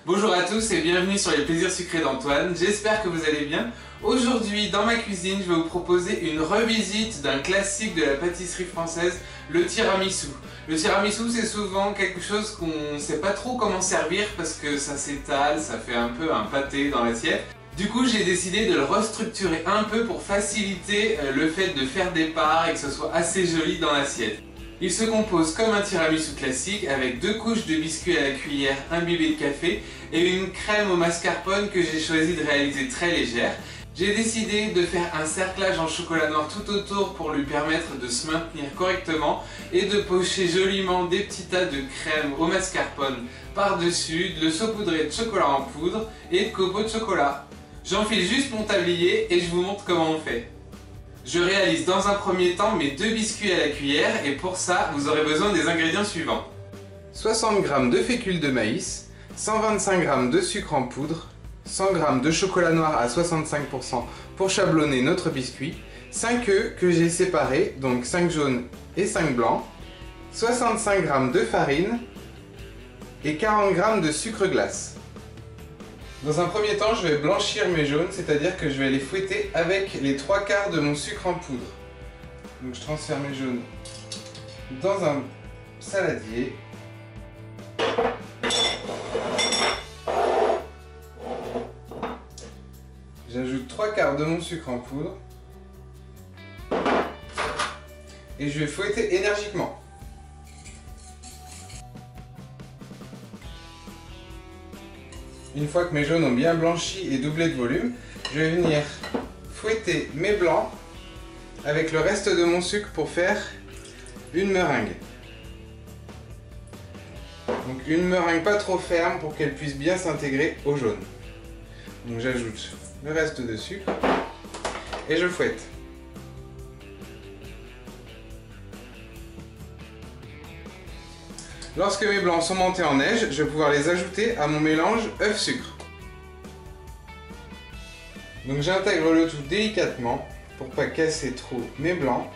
Bonjour à tous et bienvenue sur les plaisirs sucrés d'Antoine, j'espère que vous allez bien. Aujourd'hui dans ma cuisine, je vais vous proposer une revisite d'un classique de la pâtisserie française, le tiramisu. Le tiramisu, c'est souvent quelque chose qu'on ne sait pas trop comment servir parce que ça s'étale, ça fait un peu un pâté dans l'assiette. Du coup, j'ai décidé de le restructurer un peu pour faciliter le fait de faire des parts et que ce soit assez joli dans l'assiette. Il se compose comme un tiramisu classique avec 2 couches de biscuits à la cuillère imbibés de café et une crème au mascarpone que j'ai choisi de réaliser très légère. J'ai décidé de faire un cerclage en chocolat noir tout autour pour lui permettre de se maintenir correctement et de pocher joliment des petits tas de crème au mascarpone par-dessus, de le saupoudrer de chocolat en poudre et de copeaux de chocolat. J'enfile juste mon tablier et je vous montre comment on fait. Je réalise dans un premier temps mes 2 biscuits à la cuillère et pour ça, vous aurez besoin des ingrédients suivants. 60 g de fécule de maïs, 125 g de sucre en poudre, 100 g de chocolat noir à 65% pour chablonner notre biscuit, 5 œufs que j'ai séparés, donc 5 jaunes et 5 blancs, 65 g de farine et 40 g de sucre glace. Dans un premier temps, je vais blanchir mes jaunes, c'est-à-dire que je vais les fouetter avec les 3/4 de mon sucre en poudre. Donc je transfère mes jaunes dans un saladier. J'ajoute 3/4 de mon sucre en poudre. Et je vais fouetter énergiquement. Une fois que mes jaunes ont bien blanchi et doublé de volume, je vais venir fouetter mes blancs avec le reste de mon sucre pour faire une meringue. Donc une meringue pas trop ferme pour qu'elle puisse bien s'intégrer au jaune. Donc j'ajoute le reste de sucre et je fouette. Lorsque mes blancs sont montés en neige, je vais pouvoir les ajouter à mon mélange œuf-sucre. Donc j'intègre le tout délicatement pour pas casser trop mes blancs.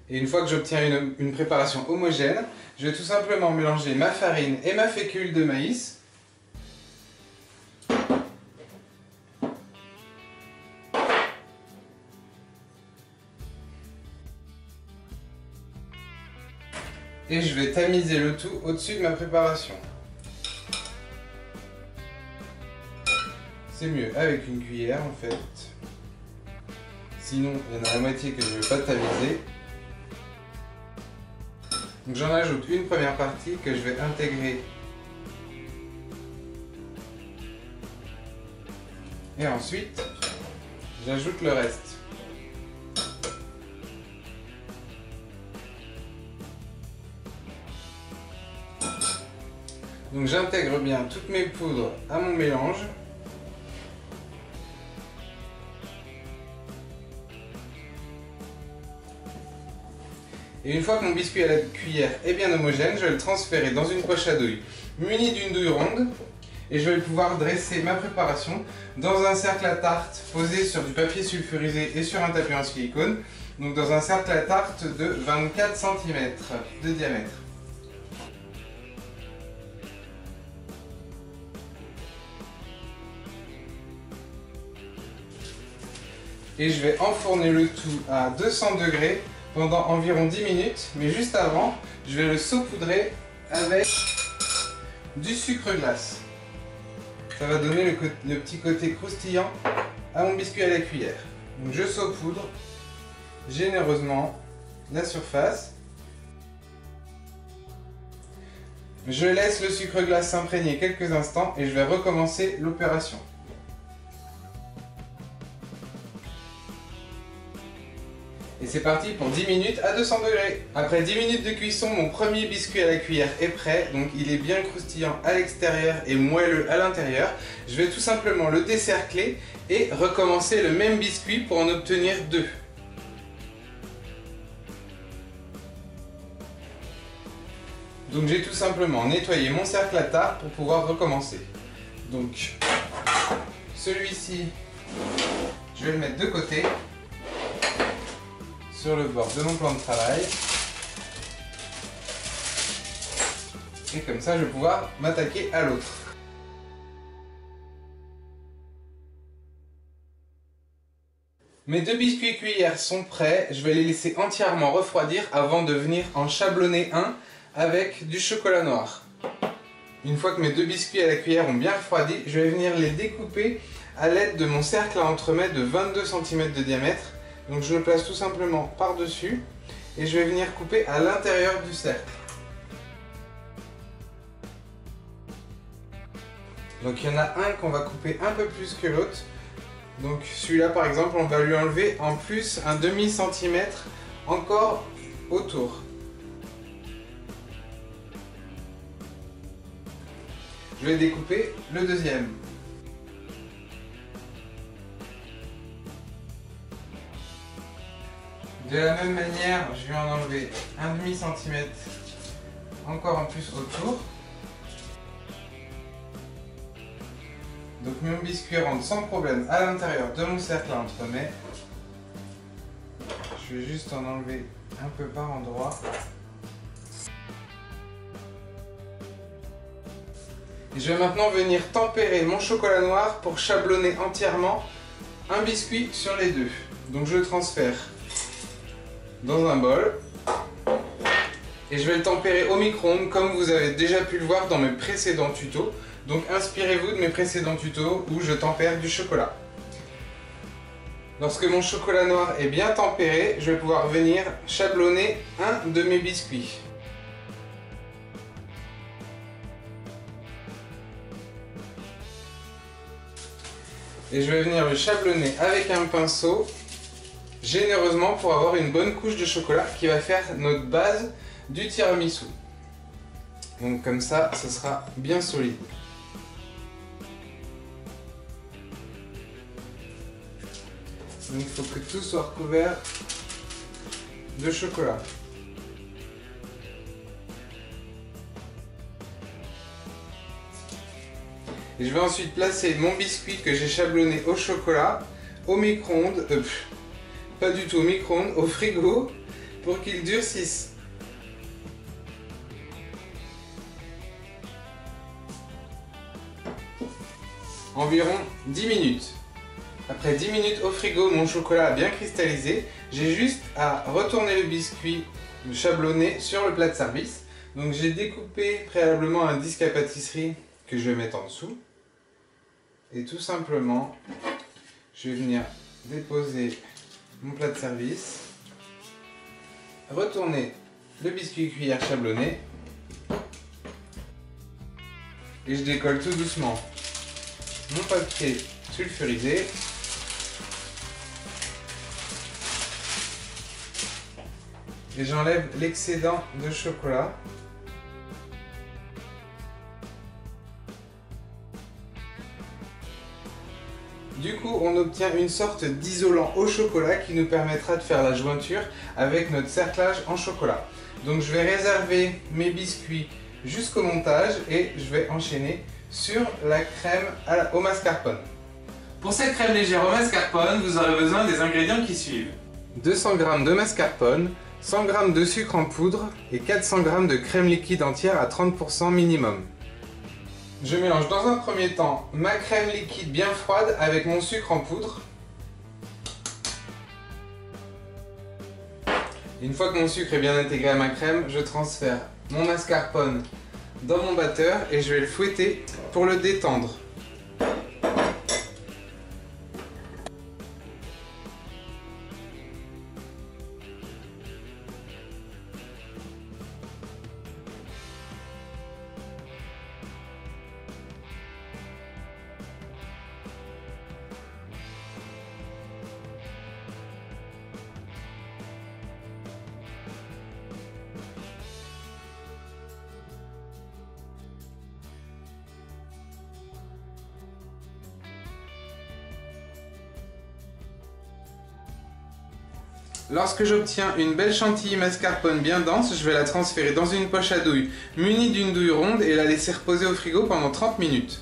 Et une fois que j'obtiens une préparation homogène, je vais tout simplement mélanger ma farine et ma fécule de maïs. Et je vais tamiser le tout au-dessus de ma préparation. C'est mieux avec une cuillère en fait. Sinon, il y en a la moitié que je ne vais pas tamiser. Donc j'en ajoute une première partie que je vais intégrer. Et ensuite, j'ajoute le reste. Donc j'intègre bien toutes mes poudres à mon mélange. Et une fois que mon biscuit à la cuillère est bien homogène, je vais le transférer dans une poche à douille munie d'une douille ronde. Et je vais pouvoir dresser ma préparation dans un cercle à tarte posé sur du papier sulfurisé et sur un tapis en silicone. Donc dans un cercle à tarte de 24 cm de diamètre. Et je vais enfourner le tout à 200 degrés pendant environ 10 minutes. Mais juste avant, je vais le saupoudrer avec du sucre glace. Ça va donner le petit côté croustillant à mon biscuit à la cuillère. Donc je saupoudre généreusement la surface. Je laisse le sucre glace s'imprégner quelques instants et je vais recommencer l'opération. Et c'est parti pour 10 minutes à 200 degrés. Après 10 minutes de cuisson, mon premier biscuit à la cuillère est prêt. Donc il est bien croustillant à l'extérieur et moelleux à l'intérieur. Je vais tout simplement le décercler et recommencer le même biscuit pour en obtenir 2. Donc j'ai tout simplement nettoyé mon cercle à tarte pour pouvoir recommencer. Donc celui-ci, je vais le mettre de côté. Sur le bord de mon plan de travail. Et comme ça, je vais pouvoir m'attaquer à l'autre. Mes 2 biscuits cuillères sont prêts. Je vais les laisser entièrement refroidir avant de venir en chablonner un avec du chocolat noir. Une fois que mes 2 biscuits à la cuillère ont bien refroidi, je vais venir les découper à l'aide de mon cercle à entremets de 22 cm de diamètre. Donc je le place tout simplement par-dessus et je vais venir couper à l'intérieur du cercle. Donc il y en a un qu'on va couper un peu plus que l'autre. Donc celui-là par exemple, on va lui enlever en plus un demi-centimètre encore autour. Je vais découper le deuxième. De la même manière, je vais en enlever un demi-centimètre encore en plus autour. Donc mon biscuit rentre sans problème à l'intérieur de mon cercle à entremets. Je vais juste en enlever un peu par endroit. Et je vais maintenant venir tempérer mon chocolat noir pour chablonner entièrement un biscuit sur les deux. Donc je le transfère dans un bol et je vais le tempérer au micro-ondes comme vous avez déjà pu le voir dans mes précédents tutos. Donc inspirez-vous de mes précédents tutos où je tempère du chocolat. Lorsque mon chocolat noir est bien tempéré, je vais pouvoir venir chablonner un de mes biscuits. Et je vais venir le chablonner avec un pinceau généreusement pour avoir une bonne couche de chocolat qui va faire notre base du tiramisu. Donc comme ça, ce sera bien solide. Donc il faut que tout soit recouvert de chocolat. Et je vais ensuite placer mon biscuit que j'ai chablonné au chocolat au micro-ondes, pas du tout au micro-ondes, au frigo pour qu'il durcisse. Environ 10 minutes. Après 10 minutes au frigo, mon chocolat a bien cristallisé. J'ai juste à retourner le biscuit chablonné sur le plat de service. Donc j'ai découpé préalablement un disque à pâtisserie que je vais mettre en dessous. Et tout simplement, je vais venir déposer mon plat de service, retourner le biscuit cuillère chablonné et je décolle tout doucement mon papier sulfurisé. Et j'enlève l'excédent de chocolat. Du coup, on obtient une sorte d'isolant au chocolat qui nous permettra de faire la jointure avec notre cerclage en chocolat. Donc je vais réserver mes biscuits jusqu'au montage et je vais enchaîner sur la crème au mascarpone. Pour cette crème légère au mascarpone, vous aurez besoin des ingrédients qui suivent. 200 g de mascarpone, 100 g de sucre en poudre et 400 g de crème liquide entière à 30% minimum. Je mélange dans un premier temps ma crème liquide bien froide avec mon sucre en poudre. Une fois que mon sucre est bien intégré à ma crème, je transfère mon mascarpone dans mon batteur et je vais le fouetter pour le détendre. Lorsque j'obtiens une belle chantilly mascarpone bien dense, je vais la transférer dans une poche à douille munie d'une douille ronde et la laisser reposer au frigo pendant 30 minutes.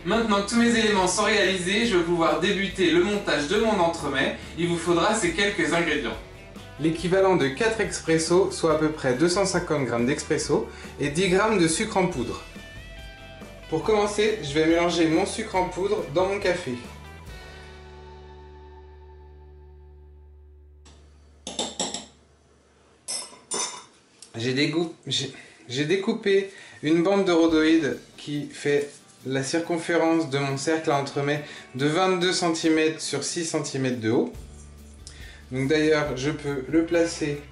Maintenant que tous mes éléments sont réalisés, je vais pouvoir débuter le montage de mon entremets. Il vous faudra ces quelques ingrédients. L'équivalent de 4 expressos, soit à peu près 250 g d'expresso et 10 g de sucre en poudre. Pour commencer, je vais mélanger mon sucre en poudre dans mon café. J'ai découpé une bande de rhodoïde qui fait la circonférence de mon cercle à entremets de 22 cm sur 6 cm de haut. Donc d'ailleurs, je peux le placer.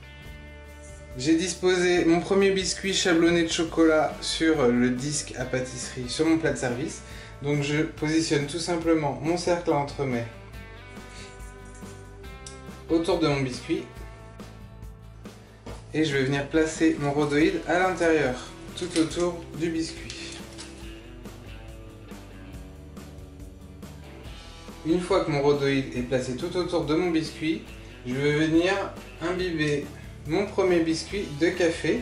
J'ai disposé mon premier biscuit chablonné de chocolat sur le disque à pâtisserie, sur mon plat de service. Donc je positionne tout simplement mon cercle à entremets autour de mon biscuit. Et je vais venir placer mon rhodoïde à l'intérieur, tout autour du biscuit. Une fois que mon rhodoïde est placé tout autour de mon biscuit, je vais venir imbiber mon premier biscuit de café.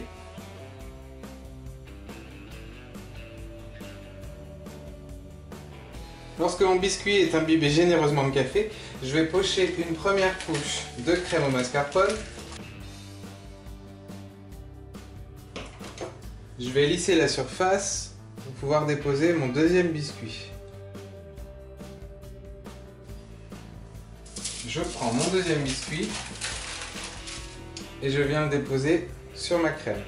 Lorsque mon biscuit est imbibé généreusement de café, je vais pocher une première couche de crème au mascarpone. Je vais lisser la surface pour pouvoir déposer mon deuxième biscuit. Je prends mon deuxième biscuit et je viens le déposer sur ma crème.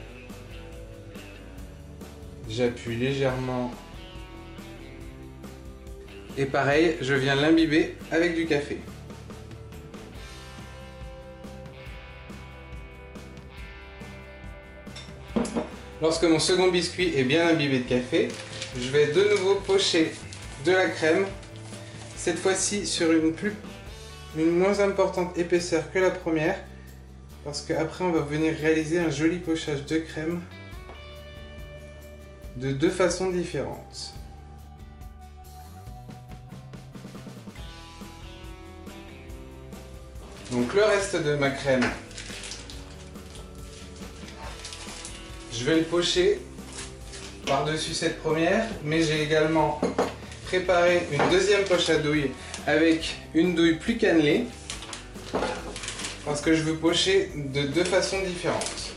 J'appuie légèrement et pareil, je viens l'imbiber avec du café. Lorsque mon second biscuit est bien imbibé de café, je vais de nouveau pocher de la crème, cette fois-ci sur une moins importante épaisseur que la première, parce qu'après on va venir réaliser un joli pochage de crème de deux façons différentes. Donc le reste de ma crème, je vais le pocher par-dessus cette première, mais j'ai également préparé une deuxième poche à douille avec une douille plus cannelée, parce que je veux pocher de deux façons différentes.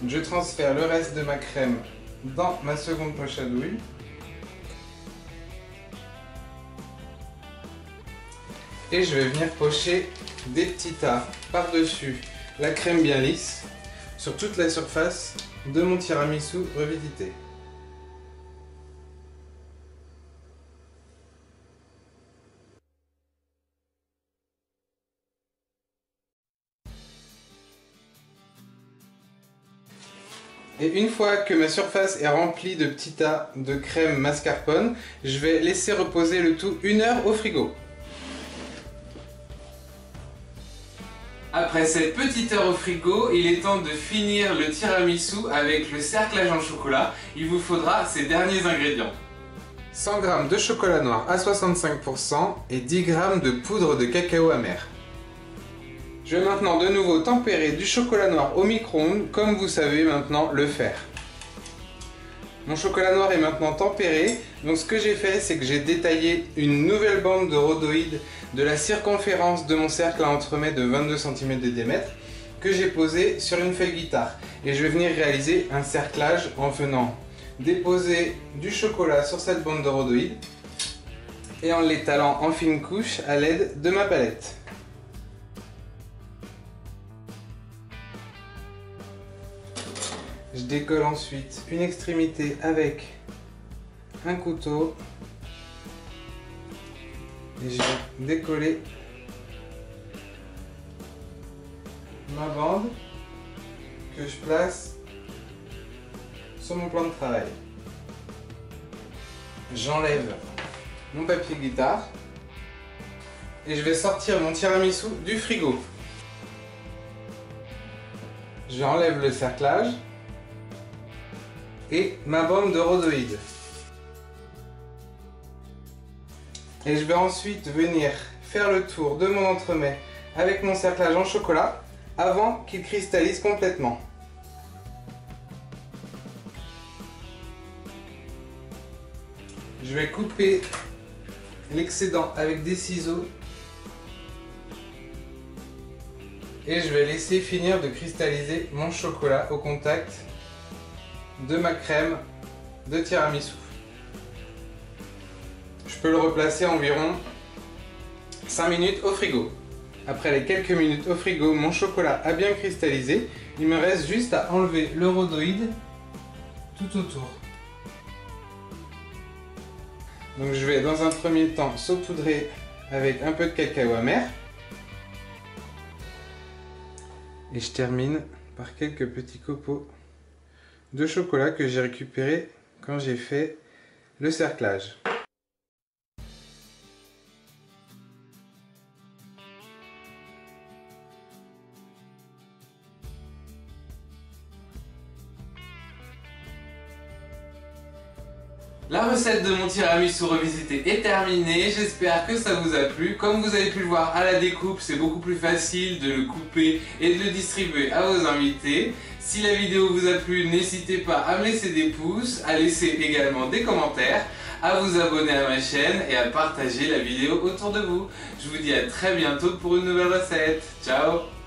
Je transfère le reste de ma crème dans ma seconde poche à douille. Et je vais venir pocher des petits tas par-dessus la crème bien lisse sur toute la surface de mon tiramisu revisité. Et une fois que ma surface est remplie de petits tas de crème mascarpone, je vais laisser reposer le tout 1 heure au frigo. Après cette petite heure au frigo, il est temps de finir le tiramisu avec le cerclage en chocolat. Il vous faudra ces derniers ingrédients. 100 g de chocolat noir à 65% et 10 g de poudre de cacao amer. Je vais maintenant de nouveau tempérer du chocolat noir au micro-ondes, comme vous savez maintenant le faire. Mon chocolat noir est maintenant tempéré, donc ce que j'ai fait, c'est que j'ai détaillé une nouvelle bande de rhodoïde de la circonférence de mon cercle à entremets de 22 cm de diamètre que j'ai posé sur une feuille guitare. Et je vais venir réaliser un cerclage en venant déposer du chocolat sur cette bande de rhodoïde et en l'étalant en fine couche à l'aide de ma palette. Je décolle ensuite une extrémité avec un couteau et je vais décoller ma bande que je place sur mon plan de travail. J'enlève mon papier guitare et je vais sortir mon tiramisu du frigo. J'enlève le cerclage et ma bande de rhodoïde. Et je vais ensuite venir faire le tour de mon entremets avec mon cerclage en chocolat avant qu'il cristallise complètement. Je vais couper l'excédent avec des ciseaux et je vais laisser finir de cristalliser mon chocolat au contact de ma crème de tiramisu. Je peux le replacer environ 5 minutes au frigo. Après les quelques minutes au frigo, mon chocolat a bien cristallisé. Il me reste juste à enlever le rhodoïde tout autour. Donc je vais dans un premier temps saupoudrer avec un peu de cacao amer. Et je termine par quelques petits copeaux de chocolat que j'ai récupérés quand j'ai fait le cerclage. La recette de mon tiramisu revisité est terminée, j'espère que ça vous a plu. Comme vous avez pu le voir à la découpe, c'est beaucoup plus facile de le couper et de le distribuer à vos invités. Si la vidéo vous a plu, n'hésitez pas à me laisser des pouces, à laisser également des commentaires, à vous abonner à ma chaîne et à partager la vidéo autour de vous. Je vous dis à très bientôt pour une nouvelle recette. Ciao!